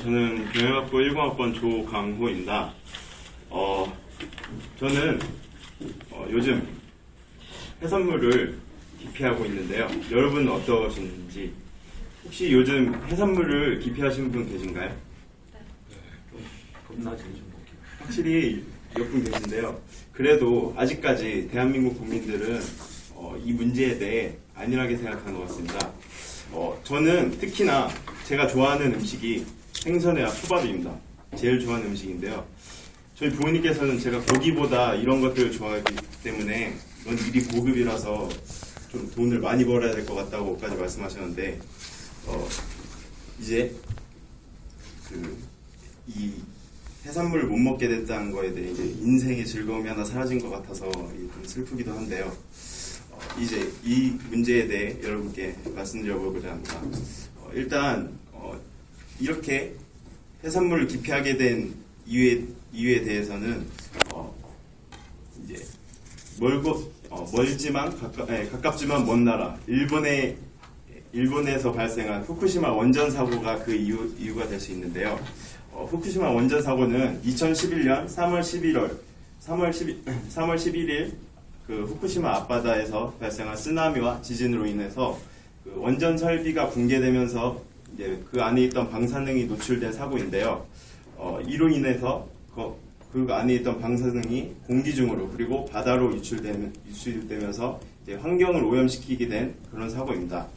저는 경영학부 10학번 조강호입니다. 저는 요즘 해산물을 기피하고 있는데요. 여러분은 어떠신지, 혹시 요즘 해산물을 기피하시는 분 계신가요? 겁나지 좀 볼게요. 확실히 몇 분 계신데요. 그래도 아직까지 대한민국 국민들은 이 문제에 대해 안일하게 생각하는 것 같습니다. 저는 특히나 제가 좋아하는 음식이 생선회와 초밥입니다. 제일 좋아하는 음식인데요. 저희 부모님께서는 제가 고기보다 이런 것들을 좋아하기 때문에 넌 일이 고급이라서 좀 돈을 많이 벌어야 될 것 같다고까지 말씀하셨는데, 이제 이 해산물을 못 먹게 됐다는 거에 대해 이제 인생의 즐거움이 하나 사라진 것 같아서 좀 슬프기도 한데요. 이제 이 문제에 대해 여러분께 말씀드려보고자 합니다. 일단 이렇게 해산물을 기피하게 된 이유에 대해서는 이제 멀지만 가깝지만 먼 나라 일본에서 발생한 후쿠시마 원전 사고가 그 이유가 될 수 있는데요. 후쿠시마 원전 사고는 2011년 3월 11일 그 후쿠시마 앞바다에서 발생한 쓰나미와 지진으로 인해서 그 원전 설비가 붕괴되면서 이제 그 안에 있던 방사능이 노출된 사고인데요. 이로 인해서 그 안에 있던 방사능이 공기 중으로 그리고 바다로 유출되면서 이제 환경을 오염시키게 된 그런 사고입니다.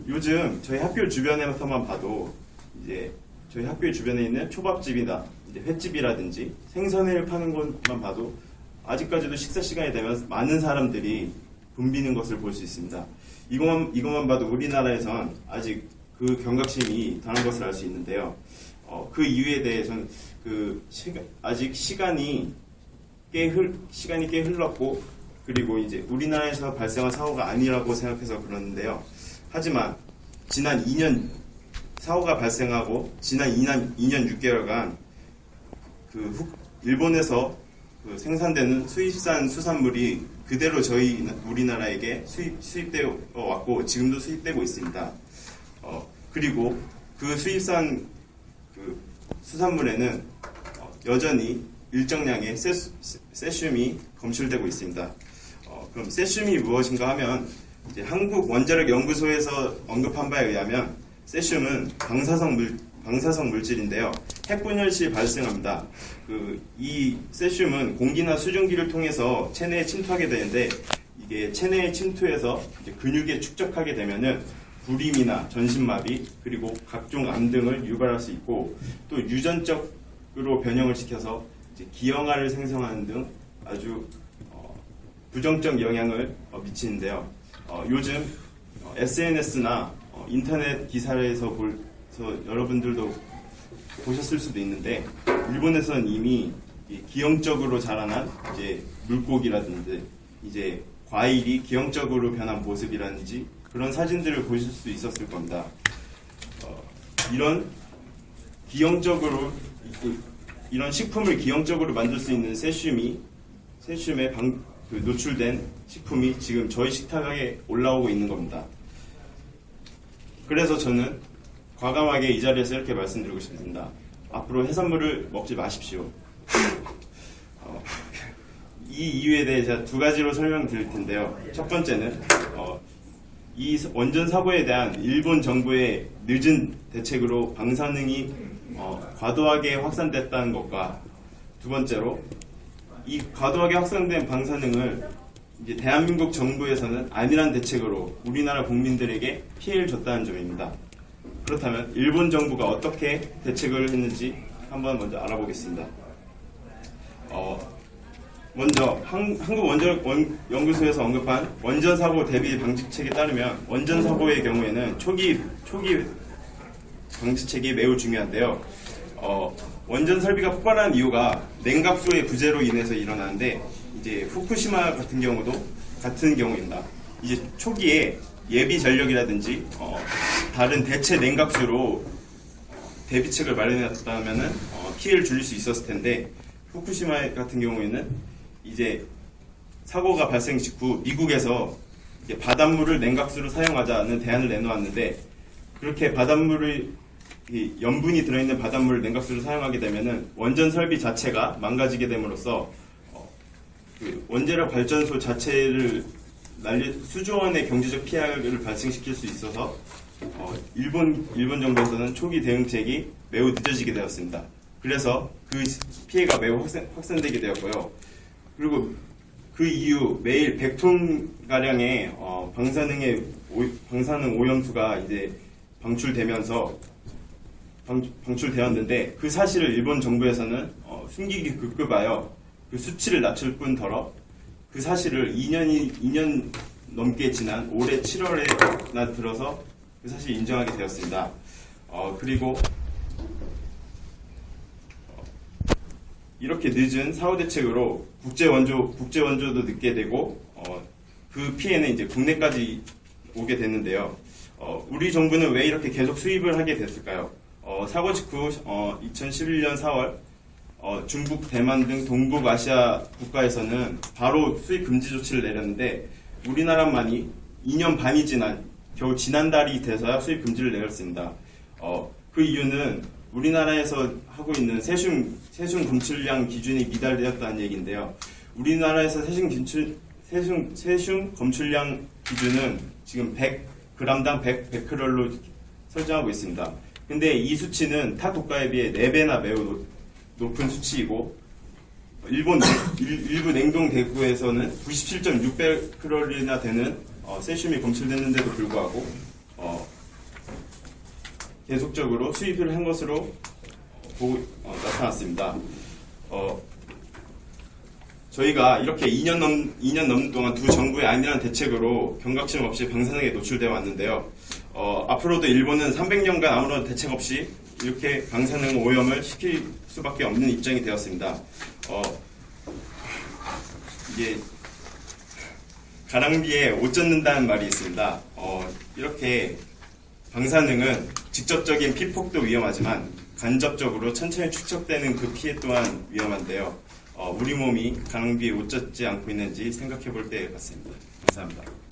요즘 저희 학교 주변에서만 봐도 이제 저희 학교 주변에 있는 초밥집이나 이제 횟집이라든지 생선회를 파는 곳만 봐도 아직까지도 식사 시간이 되면 많은 사람들이 붐비는 것을 볼 수 있습니다. 이것만 봐도 우리나라에선 아직 그 경각심이 덜한 것을 알 수 있는데요. 그 이유에 대해서는 아직 시간이 꽤 흘렀고, 그리고 이제 우리나라에서 발생한 사고가 아니라고 생각해서 그러는데요. 하지만 지난 2년 사고가 발생하고 지난 2년 6개월간 일본에서 생산되는 수입산 수산물이 그대로 우리나라에게 수입되어 왔고 지금도 수입되고 있습니다. 그리고 그 수입산 수산물에는 여전히 일정량의 세슘이 검출되고 있습니다. 그럼 세슘이 무엇인가 하면 이제 한국 원자력 연구소에서 언급한 바에 의하면 세슘은 방사성 물질인데요. 핵분열 시 발생합니다. 이 세슘은 공기나 수증기를 통해서 체내에 침투하게 되는데, 이게 체내에 침투해서 이제 근육에 축적하게 되면은 불임이나 전신마비 그리고 각종 암 등을 유발할 수 있고, 또 유전적으로 변형을 시켜서 이제 기형아를 생성하는 등 아주 부정적 영향을 미치는데요. 요즘 SNS나 인터넷 기사에서 여러분들도 보셨을 수도 있는데, 일본에서는 이미 기형적으로 자라난 이제 물고기라든지 이제 과일이 기형적으로 변한 모습이라든지 그런 사진들을 보실 수 있었을 겁니다. 이런 식품을 기형적으로 만들 수 있는 세슘에 노출된 식품이 지금 저희 식탁에 올라오고 있는 겁니다. 그래서 저는 과감하게 이 자리에서 이렇게 말씀드리고 싶습니다. 앞으로 해산물을 먹지 마십시오. 이 이유에 대해 제가 두 가지로 설명드릴 텐데요. 첫 번째는 이 원전 사고에 대한 일본 정부의 늦은 대책으로 방사능이 과도하게 확산됐다는 것과, 두 번째로 이 과도하게 확산된 방사능을 이제 대한민국 정부에서는 안일한 대책으로 우리나라 국민들에게 피해를 줬다는 점입니다. 그렇다면 일본 정부가 어떻게 대책을 했는지 먼저 알아보겠습니다. 먼저 한국 원자력 연구소에서 언급한 원전 사고 대비 방지책에 따르면 원전 사고의 경우에는 초기 방지책이 매우 중요한데요. 원전 설비가 폭발한 이유가 냉각수의 부재로 인해서 일어나는데, 이제 후쿠시마 같은 경우입니다. 이제 초기에 예비 전력이라든지 다른 대체 냉각수로 대비책을 마련했다면은 피해를 줄일 수 있었을 텐데, 후쿠시마 같은 경우에는 이제 사고가 발생 직후 미국에서 바닷물을 냉각수로 사용하자는 대안을 내놓았는데, 그렇게 바닷물을 이 염분이 들어있는 바닷물 냉각수를 사용하게 되면은 원전 설비 자체가 망가지게 됨으로써 그 원자력 발전소 자체를 수조 원의 경제적 피해를 발생시킬 수 있어서 일본 정부에서는 초기 대응책이 매우 늦어지게 되었습니다. 그래서 그 피해가 매우 확산되게 되었고요. 그리고 그 이후 매일 100톤 가량의 방사능 오염수가 이제 방출되었는데 그 사실을 일본 정부에서는 숨기기 급급하여 그 수치를 낮출 뿐더러 그 사실을 2년 넘게 지난 올해 7월에나 들어서 그 사실을 인정하게 되었습니다. 그리고 이렇게 늦은 사후 대책으로 국제원조도 늦게 되고 그 피해는 이제 국내까지 오게 됐는데요. 우리 정부는 왜 이렇게 계속 수입을 하게 됐을까요? 사고 직후 2011년 4월 중국, 대만 등 동북아시아 국가에서는 바로 수입 금지 조치를 내렸는데 우리나라만이 2년 반이 겨우 지난달이 돼서야 수입 금지를 내렸습니다. 그 이유는 우리나라에서 하고 있는 세슘 검출량 기준이 미달되었다는 얘기인데요. 우리나라에서 세슘 검출량 기준은 지금 100g당 100베크럴로 설정하고 있습니다. 근데 이 수치는 타 국가에 비해 4배나 매우 높은 수치이고 일부 냉동 대구에서는 97.6베크럴이나 되는 세슘이 검출됐는데도 불구하고 계속적으로 수입을 한 것으로 나타났습니다. 저희가 이렇게 2년 넘는 동안 두 정부의 안일한 대책으로 경각심 없이 방사능에 노출되어 왔는데요. 앞으로도 일본은 300년간 아무런 대책 없이 이렇게 방사능 오염을 시킬 수밖에 없는 입장이 되었습니다. 이게 가랑비에 옷 젖는다는 말이 있습니다. 이렇게 방사능은 직접적인 피폭도 위험하지만 간접적으로 천천히 축적되는 그 피해 또한 위험한데요. 우리 몸이 가랑비에 옷 젖지 않고 있는지 생각해 볼 때 같습니다. 감사합니다.